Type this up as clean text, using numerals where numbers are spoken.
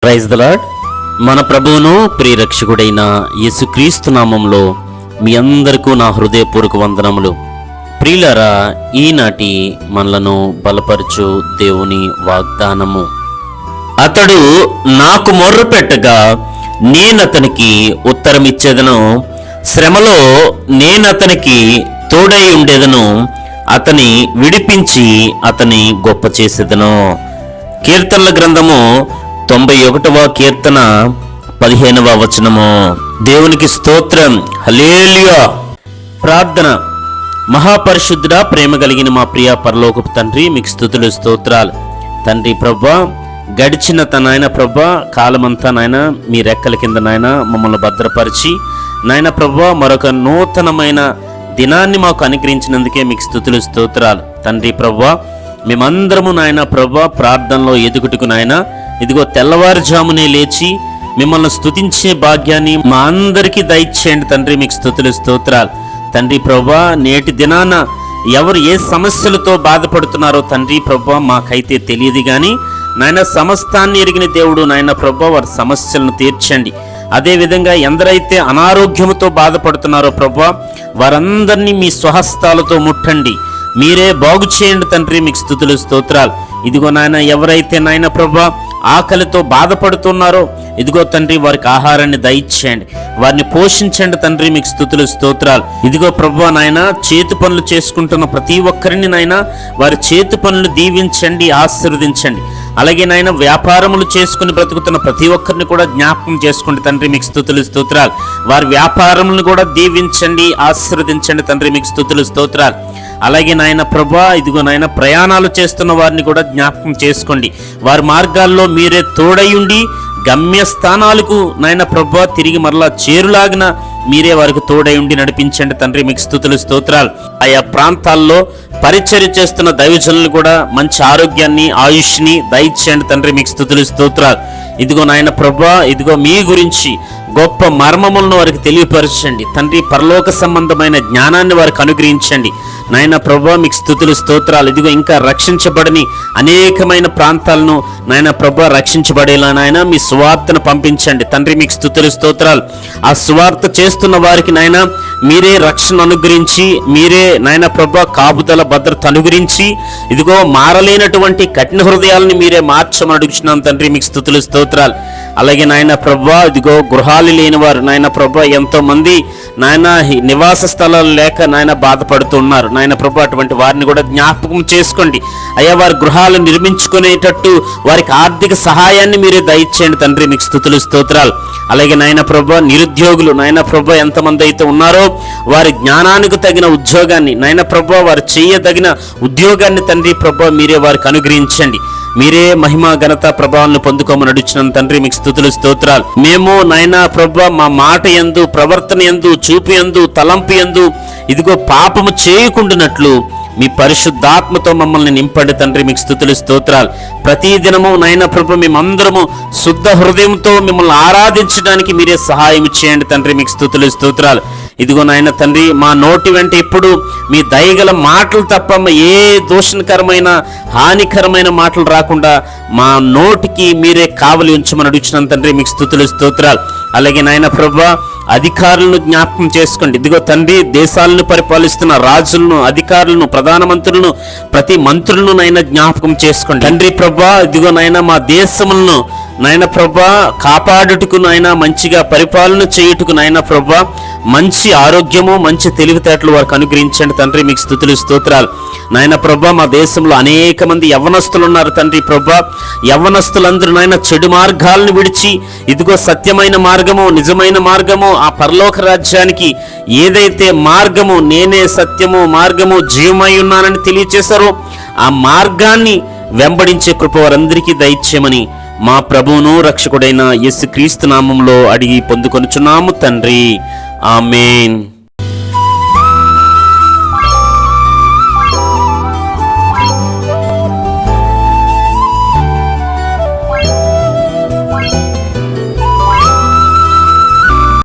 Praise the lord. మన ప్రభువును ప్రియరక్షకుడైన యేసుక్రీస్తు నామంలో మీ అందరికీ నా హృదయపూర్వక వందనములు. ప్రియులారా, ఈనాటి మనలను బలపరచు దేవుని వాగ్దానము. అతడు నాకు మొర్ర పెట్టగా నేనతనికి ఉత్తరమిచ్చేదను, శ్రమలో నేనతనికి తోడై ఉండేదను, అతని విడిపించి అతని గొప్ప చేసేదను. కీర్తనల గ్రంథము 91వ కీర్తన 15వ వచనము. దేవునికి స్తోత్రం, హల్లెలూయా. ప్రార్థన. మహాపరిశుద్ధుడా, ప్రేమ కలిగిన మా ప్రియ పరలోకపు తండ్రి, మీకు స్తుతులు స్తోత్రాలు. తండ్రి ప్రభా, గడిచిన నాయన ప్రభా కాలమంతా నాయన మీ రెక్కల కింద నాయన మమ్మల్ని భద్రపరిచి నాయన ప్రభా మరొక నూతనమైన దినాన్ని మాకు అనుగ్రహించినందుకే మీకు స్తుతులు స్తోత్రాలు. తండ్రి ప్రభా, మేమందరము నాయన ప్రభా ప్రార్థనలో ఎదుగుటకు నాయన ఇదిగో తెల్లవారుజామునే లేచి మిమ్మల్ని స్తుతించే భాగ్యాన్ని మా అందరికీ దయచేయండి తండ్రి. మీకు స్తుతులు స్తోత్రాలు. తండ్రి ప్రభా, నేటి దినాన ఎవరు ఏ సమస్యలతో బాధపడుతున్నారో తండ్రి ప్రభా మాకైతే తెలియదు, కానీ నాయన సమస్తాన్ని ఎరిగిన దేవుడు నాయన ప్రభా వారి సమస్యలను తీర్చండి. అదేవిధంగా ఎందరైతే అనారోగ్యముతో బాధపడుతున్నారో ప్రభా వారందరినీ మీ స్వహస్తాలతో ముట్టండి, మీరే బాగు చేయండి తండ్రి. మీకు స్తుతులు స్తోత్రాలు. ఇదిగో నాయన ఎవరైతే నాయన ప్రభా ఆకలితో బాధపడుతున్నారో ఇదిగో తండ్రి వారికి ఆహారాన్ని దయచేయండి, వారిని పోషించండి తండ్రి. మీకు స్తుతులు స్తోత్రాలు. ఇదిగో ప్రభా నాయన చేతి పనులు చేసుకుంటున్న ప్రతి ఒక్కరిని నాయన వారి చేతి పనులు దీవించండి, ఆశీర్వదించండి. అలాగే నాయన వ్యాపారములు చేసుకుని బ్రతుకుతున్న ప్రతి ఒక్కరిని కూడా జ్ఞాపకం చేసుకోండి తండ్రి. మీకు స్తుతులు స్తోత్రాలు. వారి వ్యాపారములను కూడా దీవించండి, ఆశీర్వదించండి తండ్రి. మీకు స్తుతులు స్తోత్రాలు. అలాగే నాయన ప్రభా ఇదిగో నాయన ప్రయాణాలు చేస్తున్న వారిని కూడా జ్ఞాపకం చేసుకోండి, వారి మార్గాల్లో మీరే తోడయుండి గమ్యస్థానాలకు నాయన ప్రభా తిరిగి మరలా చేరులాగిన మీరే వారికి తోడై ఉండి నడిపించండి తండ్రి. మీకు స్తుతులు స్తోత్రాలు. ఆయా ప్రాంతాల్లో పరిచర్య చేస్తున్న దైవజనులు కూడా మంచి ఆరోగ్యాన్ని ఆయుష్ని దయచేయండి తండ్రి. మీకు స్తుతులు స్తోత్రాలు. ఇదిగో నాయన ప్రభా ఇదిగో మీ గురించి గొప్ప మర్మములను వారికి తెలియపరచండి తండ్రి. పరలోక సంబంధమైన జ్ఞానాన్ని వారికి అనుగ్రహించండి నాయన ప్రభా. మీకు స్తుతులు స్తోత్రాలు. ఇదిగో ఇంకా రక్షించబడని అనేకమైన ప్రాంతాలను నాయన ప్రభా రక్షించబడేలా నాయన మీ సువార్తను పంపించండి తండ్రి. మీకు స్తుతులు స్తోత్రాలు. ఆ సువార్త చేస్తున్న వారికి నాయన మీరే రక్షణ అనుగ్రహించి, మీరే నాయన ప్రభా కాపుదల భద్రత అనుగ్రహించి ఇదిగో మారలేనటువంటి కఠిన హృదయాలను మీరే మార్చమని అడుగుతున్నాను తండ్రి. మీకు స్తుతులు స్తోత్రాలు. అలాగే నాయన ప్రభా ఇదిగో గృహాలు లేని వారు నాయన ప్రభా ఎంతో మంది నాయన నివాస స్థలాలు లేక నాయన బాధపడుతున్నారు నాయన ప్రభా, అటువంటి వారిని కూడా జ్ఞాపకం చేసుకోండి అయ్యా. వారి గృహాలు నిర్మించుకునేటట్టు వారికి ఆర్థిక సహాయాన్ని మీరే దయచేయండి తండ్రి. మీకు స్తుతులు స్తోత్రాలు. అలాగే నాయన ప్రభా నిరుద్యోగులు నాయన ప్రభా ఎంతమంది అయితే ఉన్నారో వారి జ్ఞానానికి తగిన ఉద్యోగాన్ని నాయన ప్రభా వారు చేయదగిన ఉద్యోగాన్ని తండ్రి ప్రభా మీరే వారికి అనుగ్రహించండి, మీరే మహిమ ఘనత ప్రభావాలను పొందుకోమని అడుగుచున్నాను తండ్రి. మీకు స్తుతులు స్తోత్రాలు. మేము నాయనా ప్రభా మా మాట యందు, ప్రవర్తన యందు, చూపు యందు, తలంపు యందు ఇదిగో పాపము చేయకుండానట్లు మీ పరిశుద్ధాత్మతో మమ్మల్ని నింపండి తండ్రి. మీకు స్తుతులు స్తోత్రాలు. ప్రతి దినము నాయన ప్రభు మేమందరము శుద్ధ హృదయంతో మిమ్మల్ని ఆరాధించడానికి మీరే సహాయం చేయండి తండ్రి. మీకు స్తుతులు స్తోత్రాలు. ఇదిగో నాయన తండ్రి మా నోటి వెంట ఎప్పుడు మీ దయగల మాటలు తప్ప ఏ దోషణకరమైన హానికరమైన మాటలు రాకుండా మా నోటికి మీరే కావలి ఉంచమని అడుగుచున్నాను తండ్రి. మీకు స్తుతులు స్తోత్రాలు. అలాగే నాయన ప్రభా అధికారులను జ్ఞాపకం చేసుకోండి. ఇదిగో తండ్రి దేశాలను పరిపాలిస్తున్న రాజులను, అధికారులను, ప్రధానమంత్రులను, ప్రతి మంత్రులను నాయన జ్ఞాపకం చేసుకోండి తండ్రి ప్రభా. ఇదిగో నాయన మా దేశములను నాయన ప్రభా కాపాడుటకు నాయన మంచిగా పరిపాలన చేయుటకు నాయన ప్రభా మంచి ఆరోగ్యము, మంచి తెలివితేటలు వారికి అనుగ్రహించండి తండ్రి. మీకు స్తుతులు స్తోత్రాలు. నాయన ప్రభా మా దేశంలో అనేక మంది యవ్వనస్తులు ఉన్నారు తండ్రి ప్రభా. యవ్వనస్తులందరూ నాయన చెడు మార్గాలను విడిచి ఇదిగో సత్యమైన మార్గము, నిజమైన మార్గము, ఆ పరలోక రాజ్యానికి ఏదైతే మార్గము నేనే సత్యము మార్గము జీవమై ఉన్నానని తెలియచేశారో ఆ మార్గాన్ని వెంబడించే కృప వారందరికీ దయచేయమని మా ప్రభువును రక్షకుడైన యేసుక్రీస్తు నామములో అడిగి పొందుకొనుచున్నాము తండ్రి. ఆమేన్.